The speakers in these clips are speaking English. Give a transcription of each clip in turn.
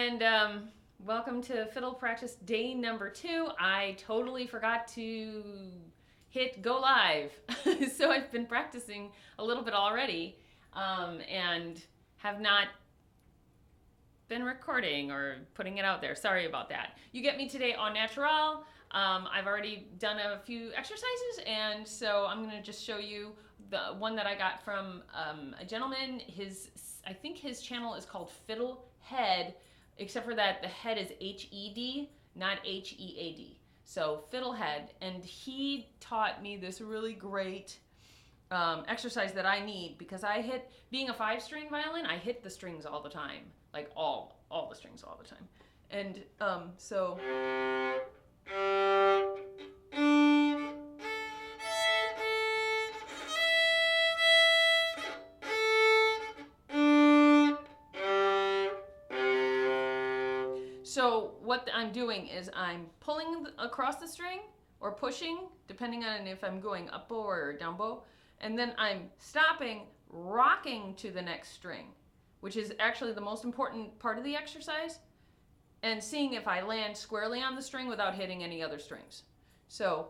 and welcome to fiddle practice day number 2. I totally forgot to hit go live, so I've been practicing a little bit already, and have not been recording or putting it out there. Sorry about that. You get me today on natural. I've already done a few exercises, and so I'm going to just show you the one that I got from a gentleman. I think his channel is called Fiddle Head, except for that the head is H-E-D, not H-E-A-D. So Fiddle Head, and he taught me this really great exercise that I need because being a 5-string violin, I hit the strings all the time, like all the strings all the time, and so. So what I'm doing is I'm pulling across the string or pushing, depending on if I'm going up bow or down bow, and then I'm stopping, rocking to the next string, which is actually the most important part of the exercise, and seeing if I land squarely on the string without hitting any other strings. So.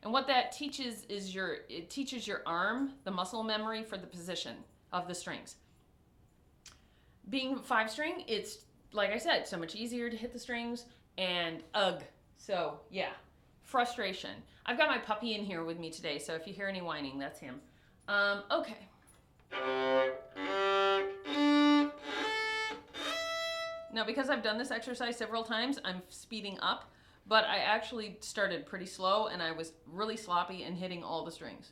And what that teaches is it teaches your arm the muscle memory for the position of the strings. Being 5-string, it's, like I said, so much easier to hit the strings, and ugh. So yeah, frustration. I've got my puppy in here with me today, so if you hear any whining, that's him. Okay. Now, because I've done this exercise several times, I'm speeding up. But I actually started pretty slow, and I was really sloppy and hitting all the strings.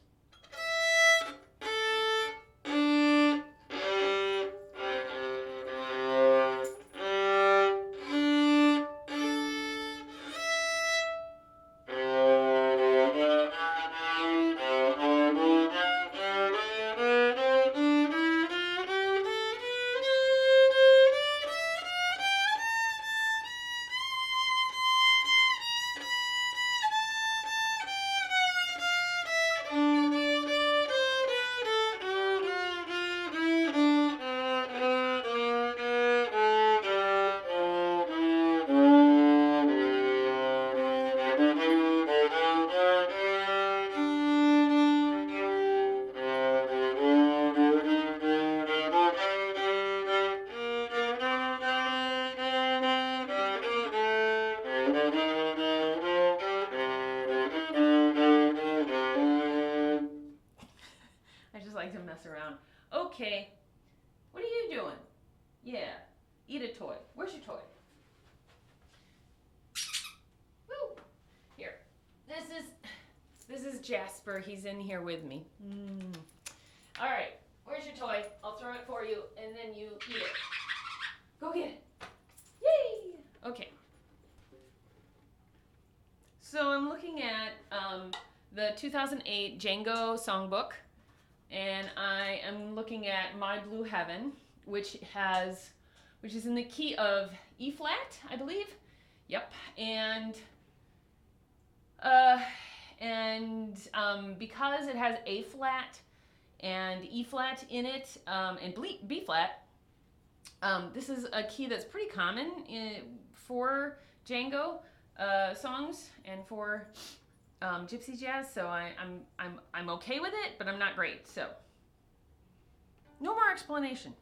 To mess around. Okay, what are you doing? Yeah, eat a toy. Where's your toy? Woo! Here. This is Jasper. He's in here with me. All right, where's your toy? I'll throw it for you, and then you eat it. Go get it. Yay! Okay. So I'm looking at the 2008 Django songbook. And I am looking at My Blue Heaven, which is in the key of E flat, I believe. Yep. And because it has A flat and E flat in it, and B flat, this is a key that's pretty common for Django songs and for gypsy jazz, so I'm okay with it, but I'm not great. So no more explanation.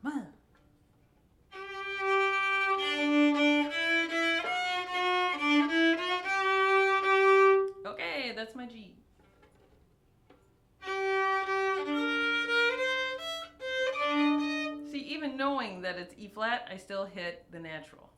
Okay, that's my G. See, even knowing that it's E flat, I still hit the natural.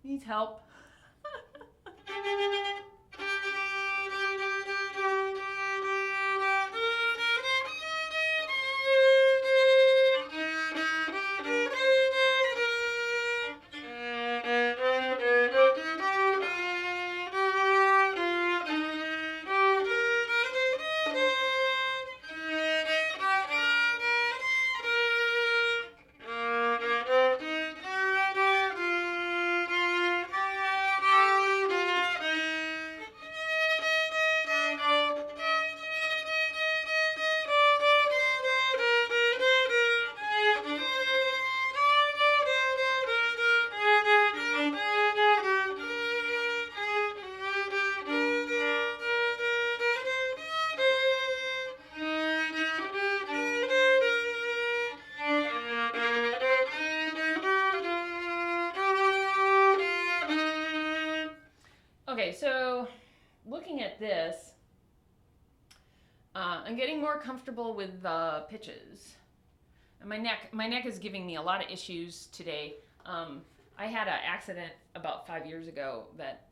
needs help. Okay, so looking at this, I'm getting more comfortable with pitches. And my neck is giving me a lot of issues today. I had an accident about 5 years ago that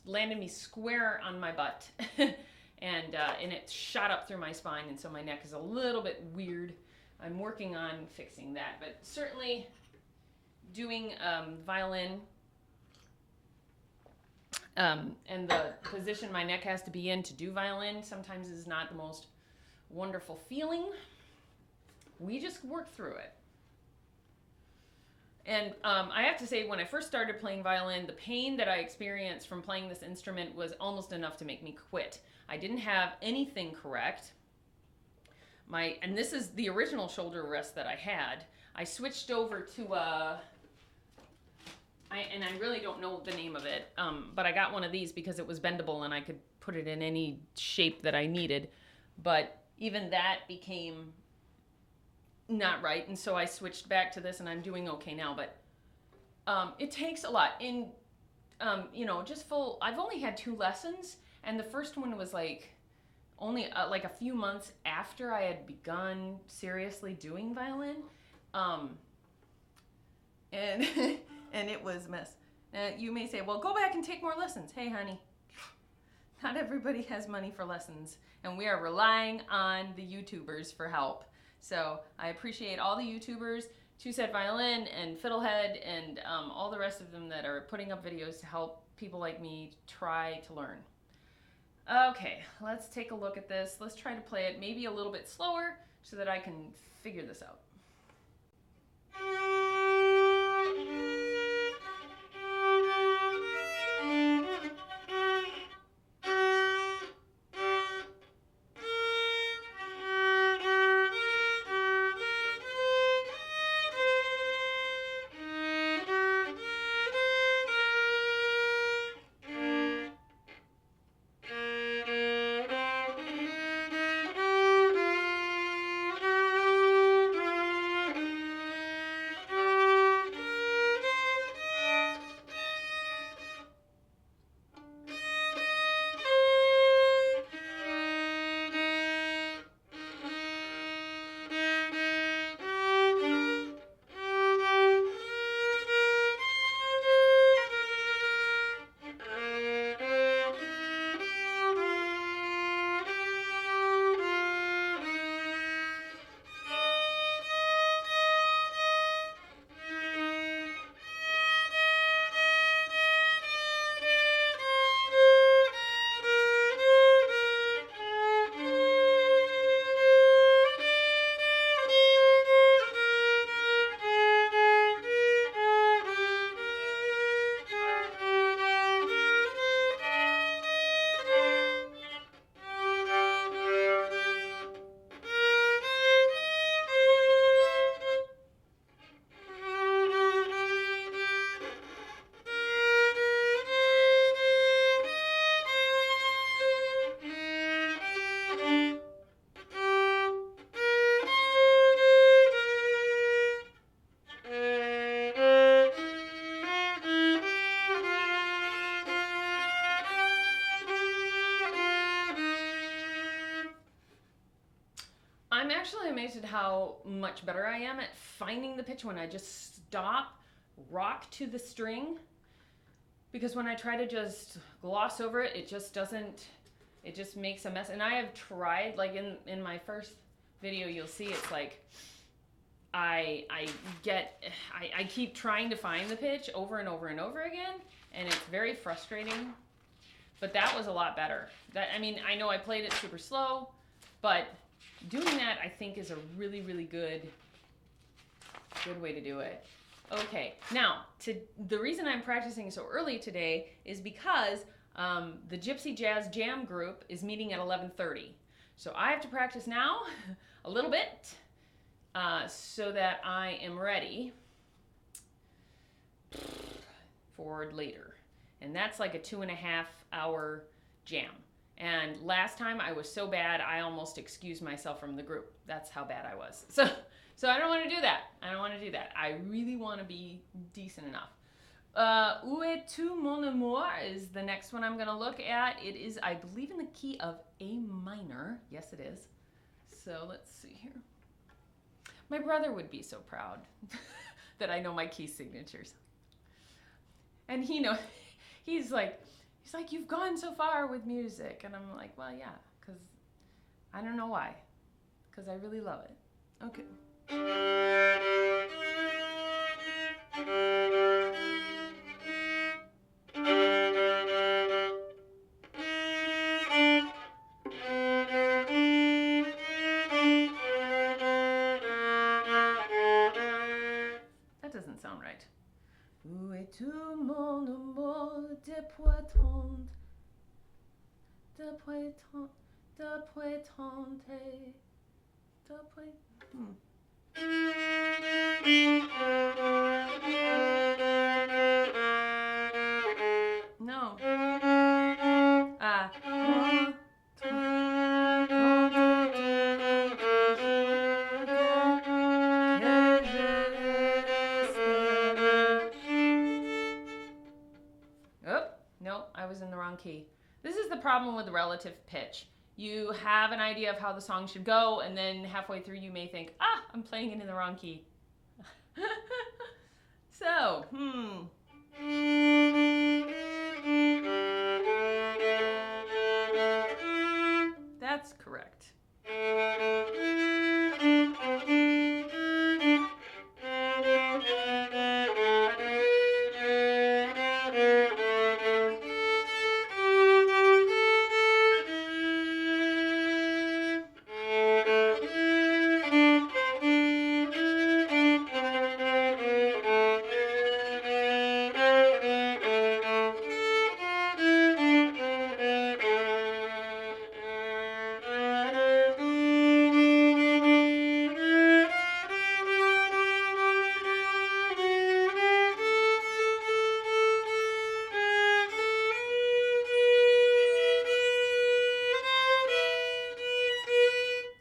landed me square on my butt, and it shot up through my spine, and so my neck is a little bit weird. I'm working on fixing that, but certainly doing violin. And the position my neck has to be in to do violin sometimes is not the most wonderful feeling. We just work through it. And I have to say, when I first started playing violin, the pain that I experienced from playing this instrument was almost enough to make me quit. I didn't have anything correct. And this is the original shoulder rest that I had. I switched over to and I really don't know the name of it, but I got one of these because it was bendable and I could put it in any shape that I needed. But even that became not right, and so I switched back to this, and I'm doing okay now. But it takes a lot. I've only had 2 lessons, and the first one was only like a few months after I had begun seriously doing violin, and and it was a mess. You may say, well, go back and take more lessons. Hey, honey, not everybody has money for lessons, and we are relying on the YouTubers for help. So I appreciate all the YouTubers, Two Set Violin and Fiddlehead, and all the rest of them that are putting up videos to help people like me try to learn. Okay, let's take a look at this. Let's try to play it maybe a little bit slower so that I can figure this out. I'm actually amazed at how much better I am at finding the pitch when I just stop rock to the string, because when I try to just gloss over it, it just doesn't, it just makes a mess. And I have tried, like in my first video, you'll see it's like, I keep trying to find the pitch over and over and over again, and it's very frustrating. But that was a lot better. That, I mean, I know I played it super slow, but doing that I think is a really, really good way to do it. Okay, now the reason I'm practicing so early today is because the Gypsy Jazz Jam group is meeting at 11:30. So I have to practice now a little bit so that I am ready for later. And that's like a 2.5 hour jam. And last time I was so bad, I almost excused myself from the group. That's how bad I was. So I don't want to do that. I don't want to do that. I really want to be decent enough. Où es-tu mon amour is the next one I'm going to look at. It is, I believe, in the key of A minor. Yes, it is. So let's see here. My brother would be so proud that I know my key signatures. And he's like, you've gone so far with music. And I'm like, well, yeah, because I don't know why. Because I really love it. Okay. That doesn't sound right. Où es-tu mon amour depuis tant, depuis tant, depuis tant, depuis... No. Oh, no, I was in the wrong key. This is the problem with the relative pitch. You have an idea of how the song should go, and then halfway through you may think, I'm playing it in the wrong key. So, That's correct.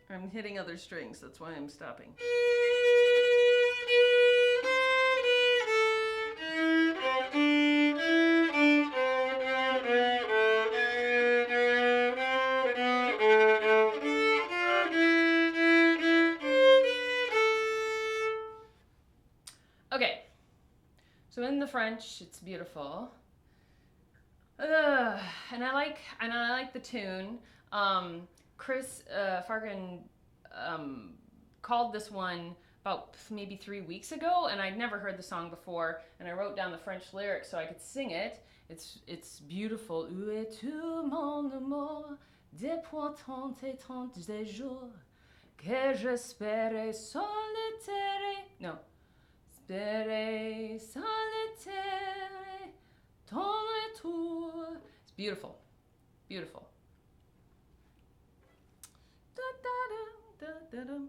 I'm hitting other strings, that's why I'm stopping. Okay, so in the French, it's beautiful. And I like the tune. Chris Fargan called this one about maybe 3 weeks ago, and I'd never heard the song before, and I wrote down the French lyrics so I could sing it. It's beautiful. Où es-tu mon amour depuis tant et tant de jours que j'espérais solitaire. No. Espérais solitaire ton retour. It's beautiful. Beautiful. Da, da, da, da, da, da.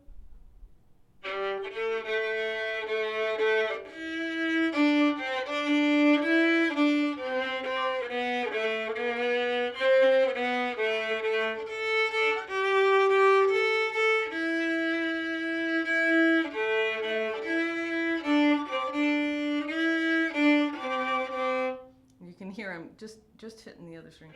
You can hear him just hitting the other string.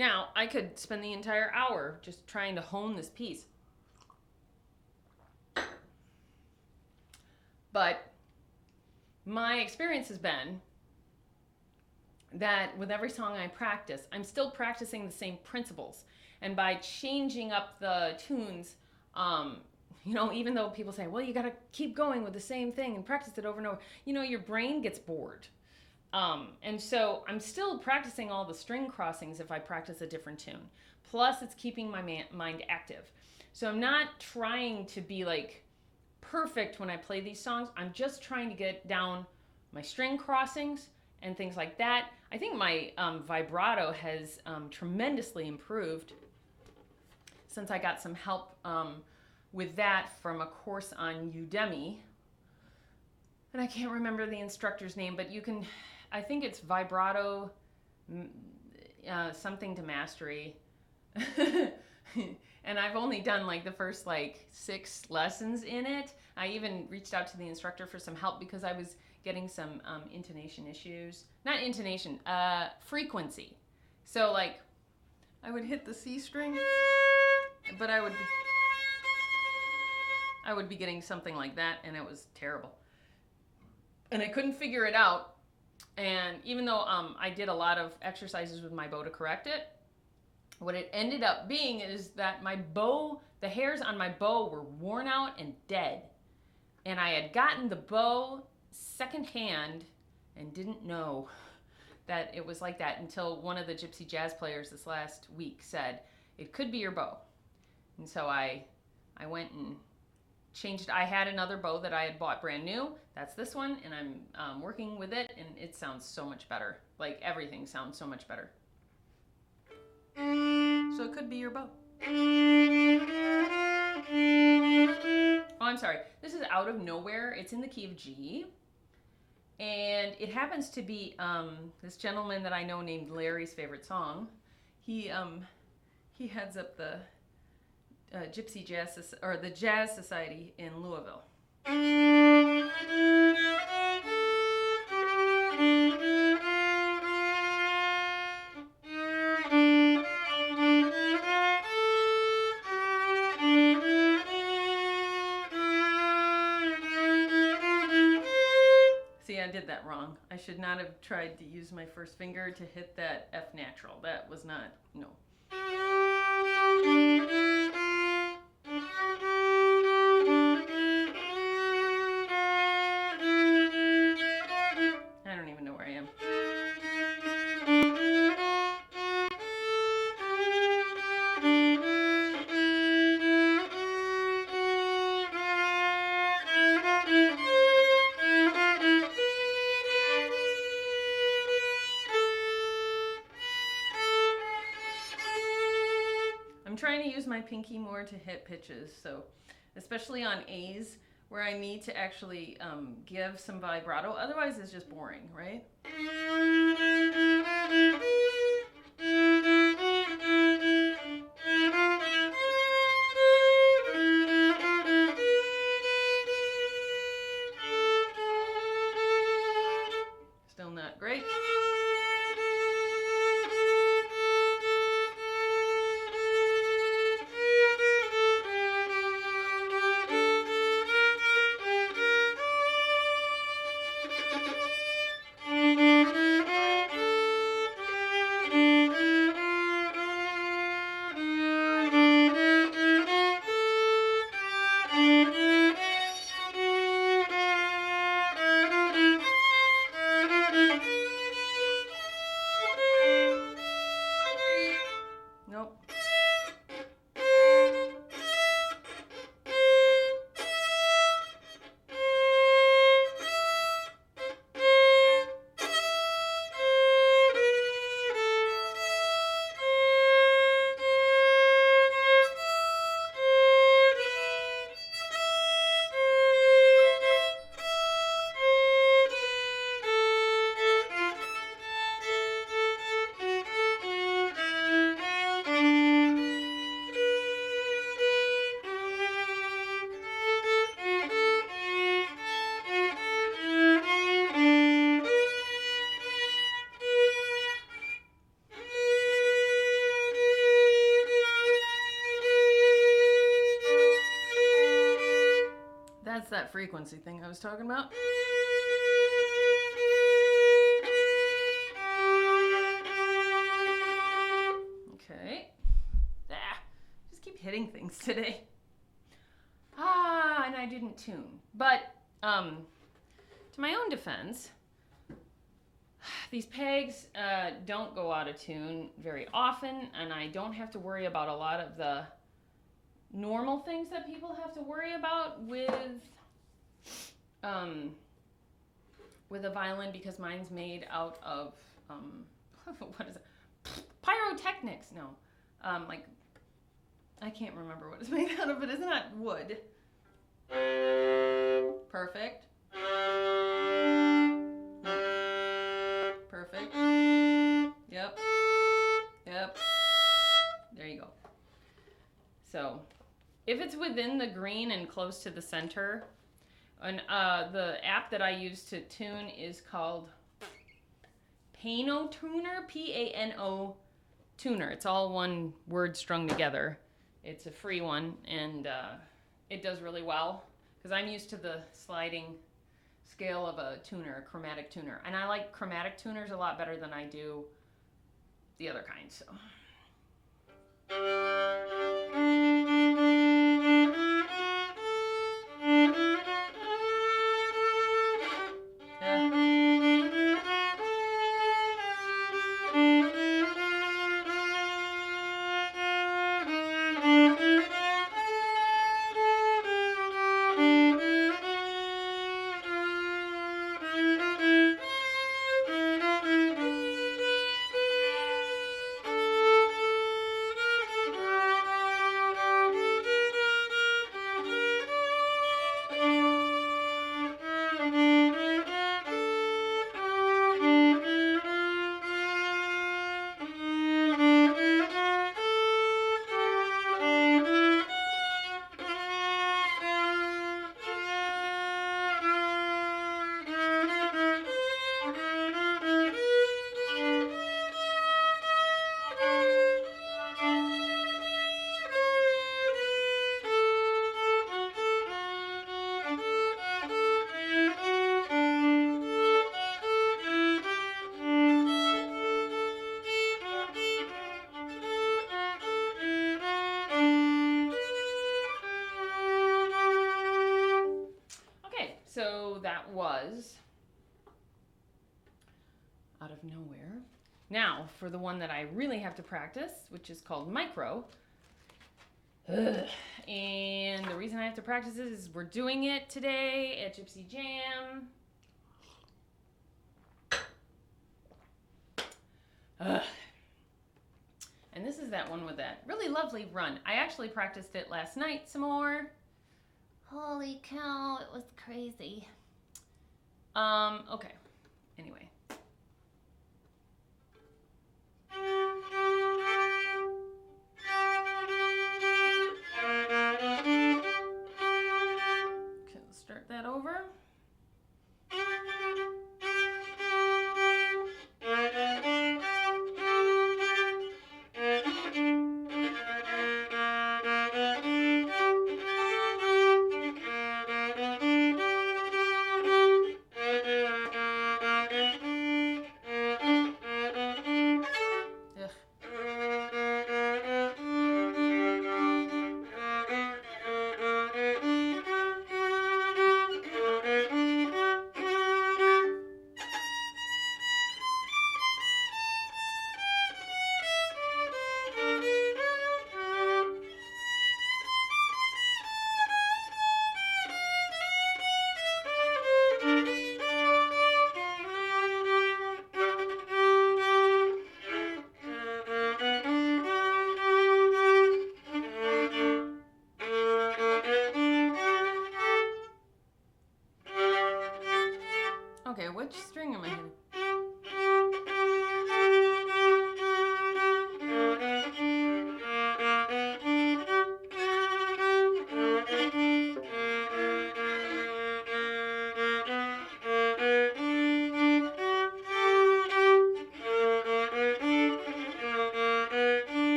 Now, I could spend the entire hour just trying to hone this piece. But my experience has been that with every song I practice, I'm still practicing the same principles. And by changing up the tunes, even though people say, well, you got to keep going with the same thing and practice it over and over, your brain gets bored. And so I'm still practicing all the string crossings if I practice a different tune. Plus, it's keeping my mind active. So I'm not trying to be like perfect when I play these songs. I'm just trying to get down my string crossings and things like that. I think my vibrato has tremendously improved since I got some help with that from a course on Udemy. And I can't remember the instructor's name, but you can, I think it's vibrato something to mastery. And I've only done like the first 6 lessons in it. I even reached out to the instructor for some help because I was getting some intonation issues. Not intonation, frequency. So I would hit the C string, but I would be getting something like that, and it was terrible. And I couldn't figure it out. And even though I did a lot of exercises with my bow to correct it, what it ended up being is that my bow, the hairs on my bow were worn out and dead. And I had gotten the bow secondhand and didn't know that it was like that until one of the gypsy jazz players this last week said, it could be your bow. And so I went and changed. I had another bow that I had bought brand new. That's this one, and I'm working with it, and it sounds so much better. Everything sounds so much better. So it could be your bow. Oh, I'm sorry. This is Out of Nowhere. It's in the key of G. And it happens to be this gentleman that I know named Larry's favorite song. He heads up the Gypsy Jazz or the Jazz Society in Louisville. See, I did that wrong. I should not have tried to use my first finger to hit that F natural. That was not, no. I don't even know where I am. I'm trying to use my pinky more to hit pitches, so especially on A's where I need to actually give some vibrato. Otherwise, it's just boring, right? Still not great. frequency thing I was talking about. Okay. Just keep hitting things today. And I didn't tune. But to my own defense, these pegs don't go out of tune very often, and I don't have to worry about a lot of the normal things that people have to worry about with a violin, because mine's made out of what is it? Pyrotechnics. No, like I can't remember what it's made out of, but it's not wood. Perfect. Perfect. Yep. Yep. There you go. So, if it's within the green and close to the center, and the app that I use to tune is called Pano Tuner, P-A-N-O Tuner. It's all one word strung together. It's a free one, and it does really well, because I'm used to the sliding scale of a tuner, a chromatic tuner. And I like chromatic tuners a lot better than I do the other kinds. So. So that was out of nowhere. Now, for the one that I really have to practice, which is called micro. And the reason I have to practice this is we're doing it today at Gypsy Jam. And this is that one with that really lovely run. I actually practiced it last night some more. Holy cow, it was crazy. Okay. Anyway. Okay, let's start that over.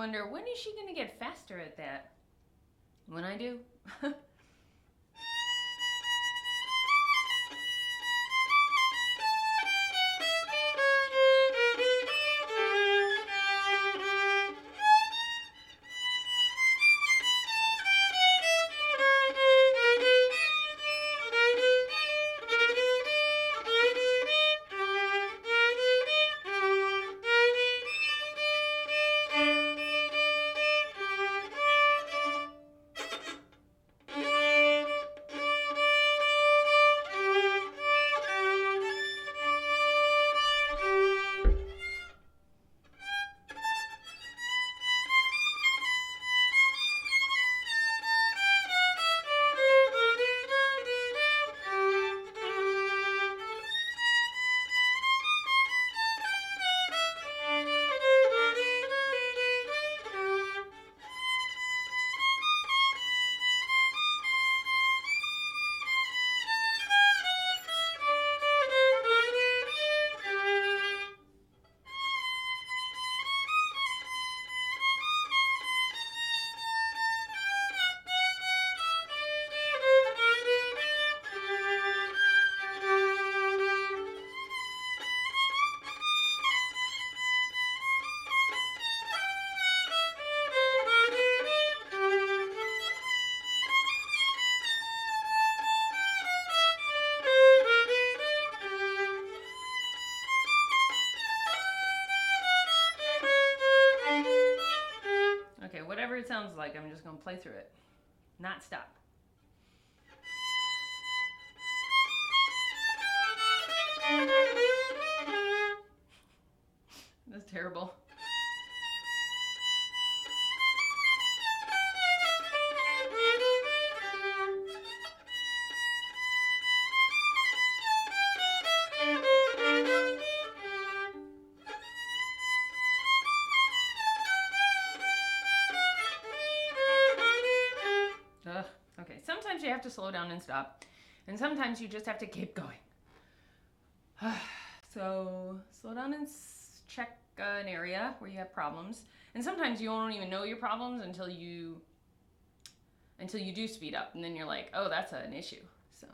wonder, when is she going to get faster at that? When I do. Okay, whatever it sounds like, I'm just going to play through it. Not stop. That's terrible. Ugh. Okay, sometimes you have to slow down and stop, and sometimes you just have to keep going. So slow down and check an area where you have problems, and sometimes you won't even know your problems until you do speed up, and then you're like, oh, that's an issue. So.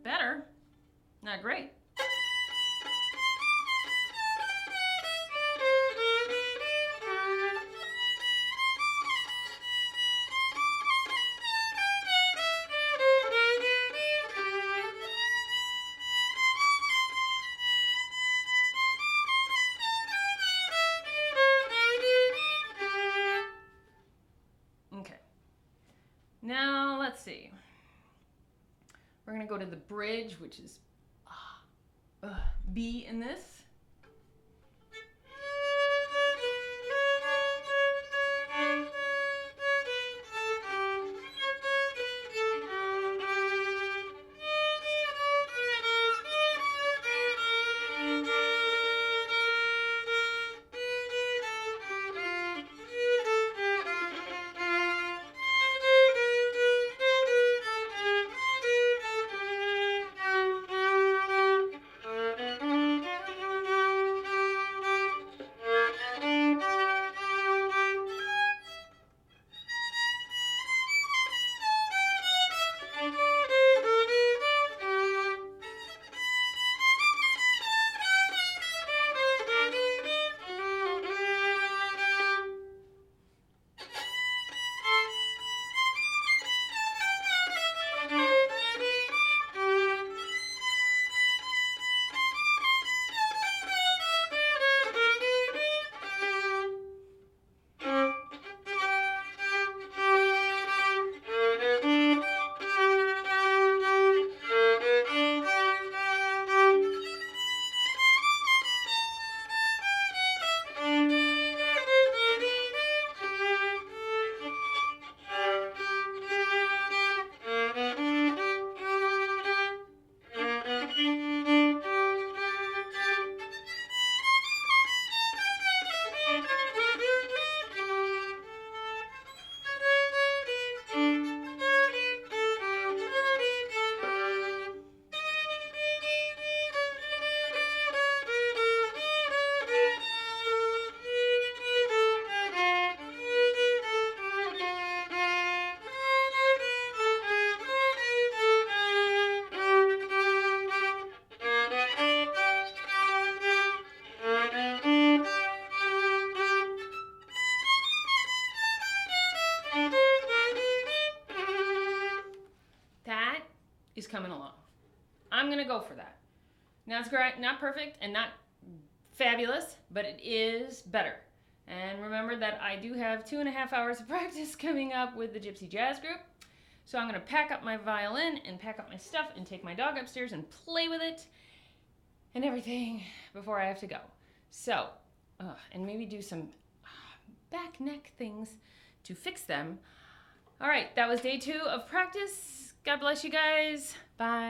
Better. Not great. Okay. Now let's see. We're going to go to the bridge, which is B in this. is coming along. I'm going to go for that. Now, it's great, not perfect and not fabulous, but it is better. And remember that I do have 2.5 hours of practice coming up with the Gypsy Jazz Group. So I'm going to pack up my violin and pack up my stuff and take my dog upstairs and play with it and everything before I have to go. So, and maybe do some back neck things to fix them. All right, that was day 2 of practice. God bless you guys. Bye.